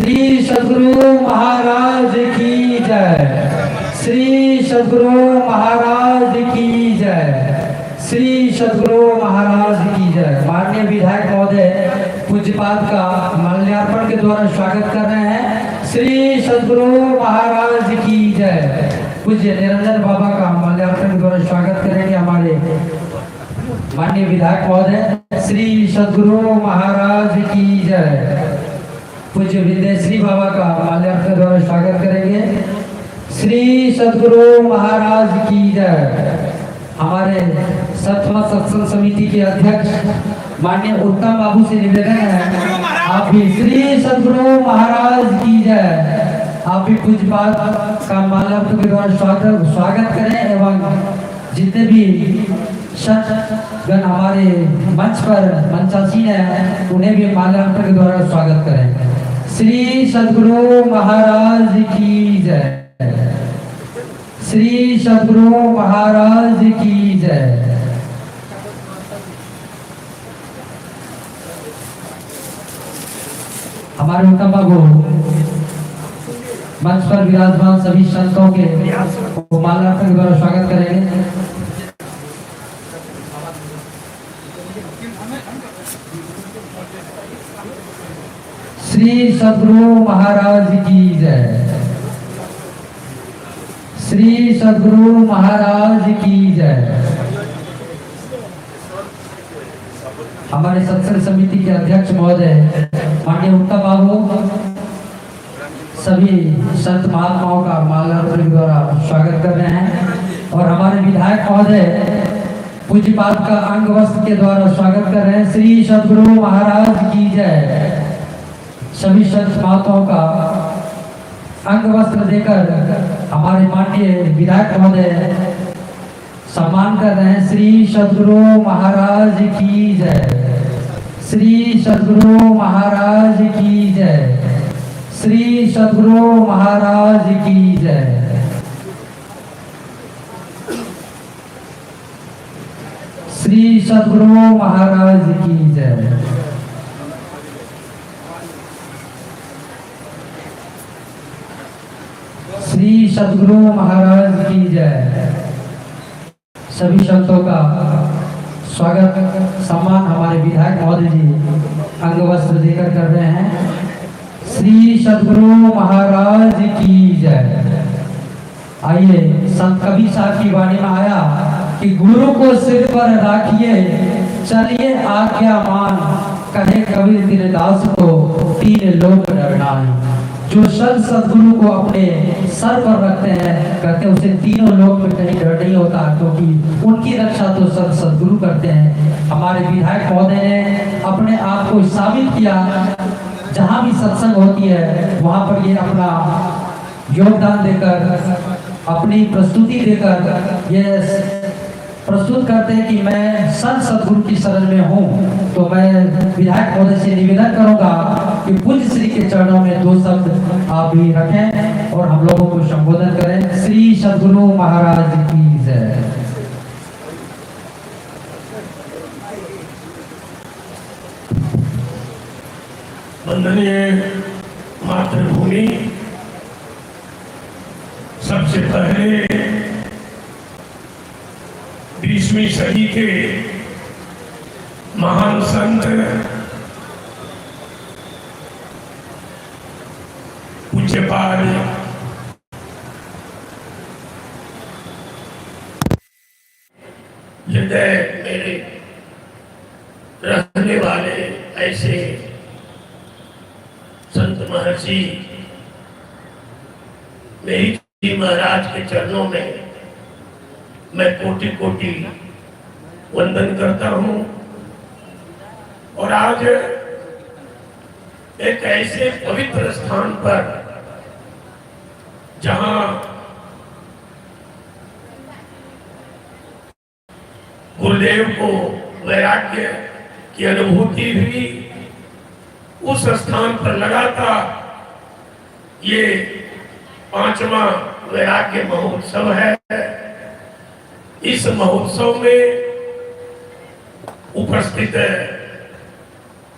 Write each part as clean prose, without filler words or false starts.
श्री सद्गुरु महाराज की जय। श्री सद्गुरु महाराज की जय। श्री सद्गुरु महाराज की जय। माननीय विधायक महोदय पूज्यपाद का माल्यार्पण के द्वारा स्वागत कर रहे हैं। श्री सद्गुरु महाराज की जय। पूज्य निरंजन बाबा का माल्यार्पण के द्वारा स्वागत करेंगे हमारे माननीय विधायक महोदय। श्री सद्गुरु महाराज की जय। पूज्य विद्याश्री बाबा का माल्यार्पण द्वारा स्वागत करेंगे। श्री सद्गुरु महाराज की जय। हमारे सतमा सत्संग समिति के अध्यक्ष माननीय उत्तम बाबू से निवेदन है आप भी श्री सद्गुरु महाराज की जय। आप भी पूज्यपाद का माल्यार्पण के द्वारा स्वागत करें एवं जितने भी संतगण हमारे मंच पर मंचासीन है उन्हें भी माल्यार्पण के द्वारा स्वागत करें। श्री सद्गुरु महाराज की जय। श्री सद्गुरु महाराज की जय। हमारे उत्तम बाबू मंच पर विराजमान सभी संतों के माल्यार्पण के द्वारा स्वागत करेंगे। श्री सद्गुरु महाराज की जय। श्री सद्गुरु महाराज की जय। हमारे सत्संग समिति के अध्यक्ष महोदय माननीय उत्तम बाबू सभी संत महात्माओं का माल्यार्पण के द्वारा स्वागत कर रहे हैं और हमारे विधायक महोदय पूज्यपाद का अंग वस्त्र के द्वारा स्वागत कर रहे हैं। श्री सद्गुरु महाराज की जय। सभी संत महात्माओं का अंग वस्त्र देकर हमारे माननीय विधायक महोदय सम्मान कर रहे हैं। श्री सद्गुरु महाराज की जय। श्री सद्गुरु महाराज की जय। श्री सद्गुरु महाराज की जय। श्री सद्गुरु महाराज की जय। श्री सद्गुरु महाराज की जय। सभी संतों का स्वागत सम्मान हमारे विधायक महोदय जी अंग वस्त्र देकर कर रहे हैं। श्री सद्गुरु महाराज की जय। आइए संत कबीर साहब की वाणी में आया कि गुरु को सिर पर राखिए चलिए आज्ञा मान, कहे कबीर तेरे दास को तीन लोक डरना है। जो संत सद्गुरु को अपने सर पर रखते हैं कहते हैं उसे तीनों लोक में कहीं डर नहीं होता क्योंकि उनकी रक्षा तो संत सद्गुरु करते हैं। हमारे विधायक महोदय ने अपने आप को साबित किया। जहाँ भी सत्संग होती है वहाँ पर ये अपना योगदान देकर अपनी प्रस्तुति देकर ये प्रस्तुत करते हैं कि मैं संत सद्गुरु की शरण में हूँ। तो मैं विधायक महोदय से निवेदन करूंगा कि पूज्य श्री के चरणों में दो शब्द आप भी रखें और हम लोगों को संबोधन करें। श्री सद्गुरु महाराज की जय। वंदनीय मातृभूमि, सबसे पहले 20वीं सदी के महान संत पूज्यपाद हृदय मेरे रहने वाले ऐसे संत महर्षि मेरी जी महाराज के चरणों में मैं कोटि कोटि वंदन करता हूं। और आज एक ऐसे पवित्र स्थान पर जहां गुरुदेव को वैराग्य की अनुभूति हुई, उस स्थान पर लगातार ये 5वां वैराग्य महोत्सव है। इस महोत्सव में उपस्थित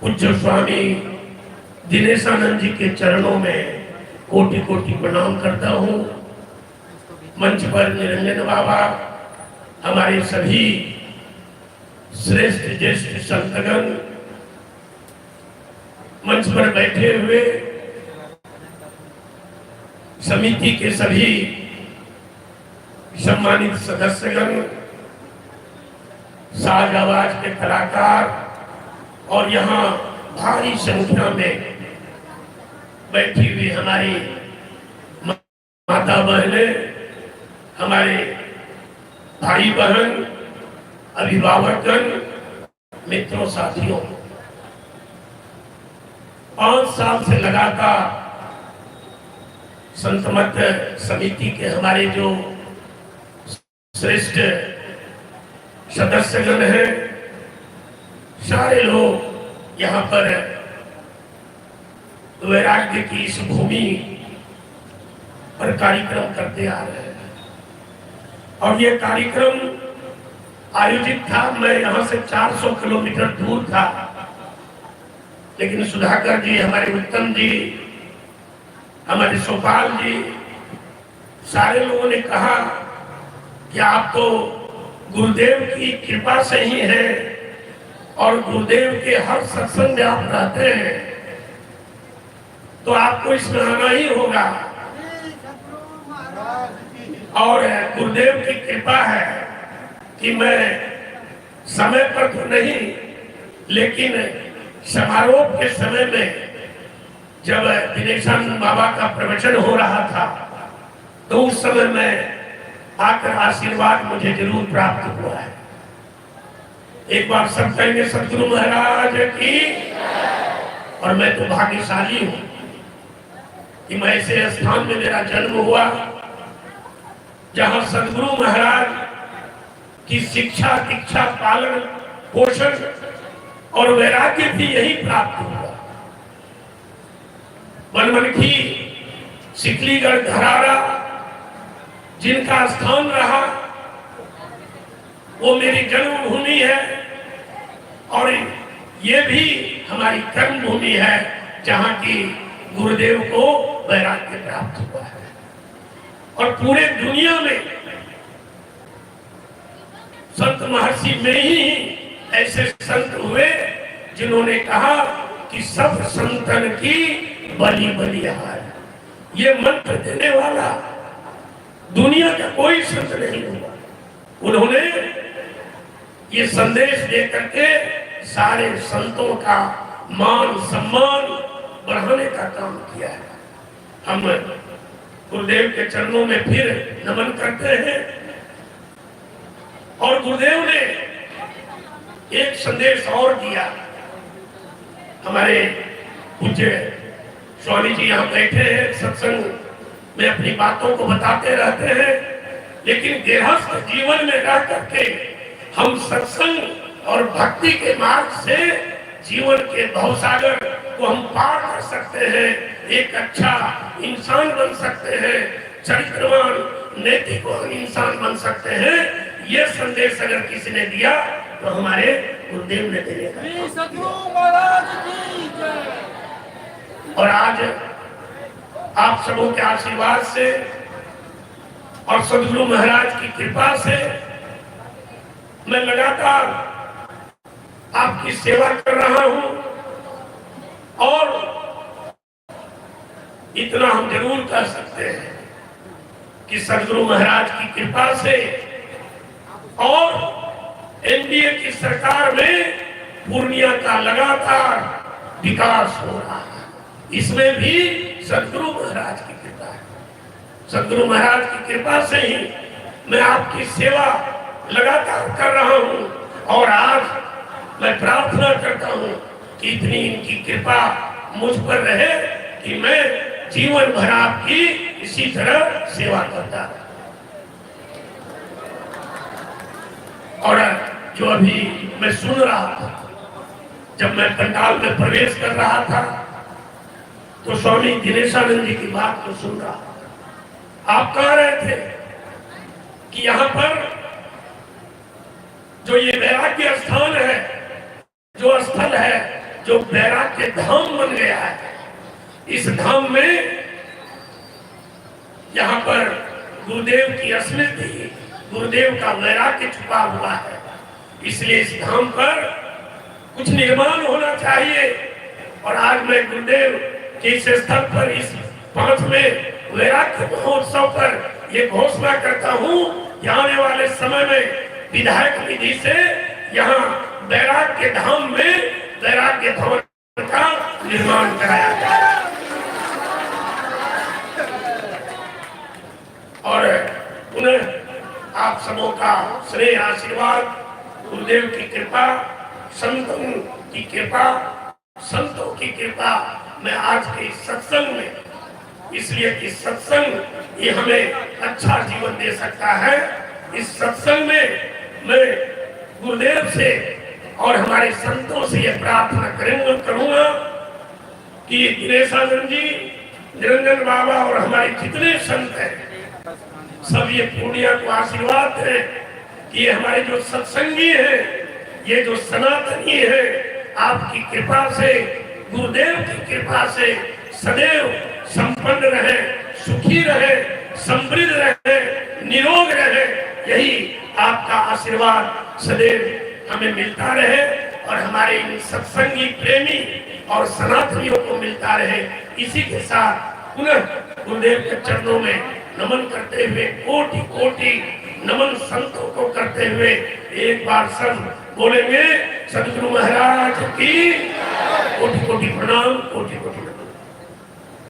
पूज्य स्वामी दिनेशानंद जी के चरणों में कोटि कोटि प्रणाम करता हूँ। मंच पर निरंजन बाबा, हमारे सभी श्रेष्ठ ज्येष्ठ संतगण, मंच पर बैठे हुए समिति के सभी सम्मानित सदस्यगण, साज आवाज के कलाकार और यहाँ भारी संख्या में बैठी हुई हमारी माता बहनें, हमारे भाई बहन, अभिभावकगण, मित्रों, साथियों, 5 साल से लगातार संत मत समिति के हमारे जो श्रेष्ठ सदस्यगण हैं, सारे लोग यहाँ पर वैराग्य की इस भूमि पर कार्यक्रम करते आ रहे हैं। और ये कार्यक्रम आयोजित था, मैं यहाँ से 400 किलोमीटर दूर था, लेकिन सुधाकर जी, हमारे उत्तम जी, हमारे सोपाल जी, सारे लोगों ने कहा कि आप तो गुरुदेव की कृपा से ही हैं और गुरुदेव के हर सत्संग में आप रहते हैं, तो आपको इसमें आना ही होगा। और गुरुदेव की कृपा है कि मैं समय पर तो नहीं, लेकिन समारोह के समय में जब दिनेशानंद बाबा का प्रवचन हो रहा था, तो उस समय में आकर आशीर्वाद मुझे जरूर प्राप्त हुआ है। एक बार सब कहेंगे सतगुरु महाराज की। और मैं तो भाग्यशाली हूं कि मैं ऐसे स्थान में मेरा जन्म हुआ जहां सतगुरु महाराज की शिक्षा, दीक्षा, पालन, पोषण और वैराग्य भी यही प्राप्त हुआ। मनमनखी, सिकलीगढ़, धरारा जिनका स्थान रहा, वो मेरी जन्मभूमि है और ये भी हमारी कर्म भूमि है, जहां की गुरुदेव को वैराग्य प्राप्त हुआ है। और पूरे दुनिया में संत महर्षि में ही ऐसे संत हुए जिन्होंने कहा कि सब संतन की बलि बलिहार। ये मंत्र देने वाला दुनिया का कोई संत नहीं हुआ। उन्होंने ये संदेश दे करके सारे संतों का मान सम्मान बढ़ाने का काम किया है। हम गुरुदेव के चरणों में फिर नमन करते हैं। और गुरुदेव ने एक संदेश और दिया। हमारे पूज्य स्वामी जी यहाँ बैठे हैं, सत्संग में अपनी बातों को बताते रहते हैं, लेकिन गृहस्थ जीवन में रह करके हम सत्संग और भक्ति के मार्ग से जीवन के भवसागर को हम पार कर सकते हैं, एक अच्छा इंसान बन सकते हैं, चरित्रवान नैतिकवान इंसान बन सकते हैं। ये संदेश अगर किसी ने दिया तो हमारे गुरुदेव ने दिया। और आज आप सबों के आशीर्वाद से और सदगुरु महाराज की कृपा से मैं लगातार आपकी सेवा कर रहा हूं। और इतना हम जरूर कर सकते हैं कि सदगुरु महाराज की कृपा से और एनडीए की सरकार में पूर्णिया का लगातार विकास हो रहा है। इसमें भी सदगुरु महाराज की कृपा है। सदगुरु महाराज की कृपा से ही मैं आपकी सेवा लगातार कर रहा हूं। और आज मैं प्रार्थना करता हूं कि इतनी इनकी कृपा मुझ पर रहे कि मैं जीवन भर आपकी इसी तरह सेवा करता रहा। और जो अभी मैं सुन रहा था, जब मैं पंडाल में प्रवेश कर रहा था, तो स्वामी दिनेशानंद जी की बात को सुन रहा था। आप कह रहे थे कि यहाँ पर जो ये वैराग्य स्थान है, जो स्थल है, जो वैराग्य धाम बन गया है, इस धाम में यहाँ पर गुरुदेव की स्मृति, गुरुदेव का वैराग्य छुपा हुआ है। इसलिए इस धाम पर कुछ निर्माण होना चाहिए। और आज मैं गुरुदेव के इस स्थल पर, इस 5वें वैराग्य महोत्सव पर ये घोषणा करता हूँ कि आने वाले समय में विधायक निधि से यहाँ वैराग्य धाम में वैराग्य भवन का निर्माण कराया जाए। और पुनः आप सबों का स्नेह आशीर्वाद, गुरुदेव की कृपा, संतों की कृपा, संतों की कृपा मैं आज के इस सत्संग में, इसलिए कि सत्संग ये हमें अच्छा जीवन दे सकता है। इस सत्संग में मैं गुरुदेव से और हमारे संतों से ये प्रार्थना करूंगा कि दिनेशानंद जी, निरंजन बाबा और हमारे जितने संत हैं सब ये पूर्णिया को आशीर्वाद है कि ये हमारे जो सत्संगी हैं, ये जो सनातनी है, आपकी कृपा से, गुरुदेव की कृपा से सदैव संपन्न रहे, सुखी रहे, समृद्ध रहे, निरोग रहे। यही आपका आशीर्वाद सदैव हमें मिलता रहे और हमारे इन सत्संगी प्रेमी और सनातनियों को मिलता रहे। इसी के साथ पुनः गुरुदेव के चरणों में नमन करते हुए, कोटि कोटि नमन संतों को करते हुए एक बार सब बोलेंगे, सदगुरु महाराज की कोटि कोटि प्रणाम, कोटि कोटि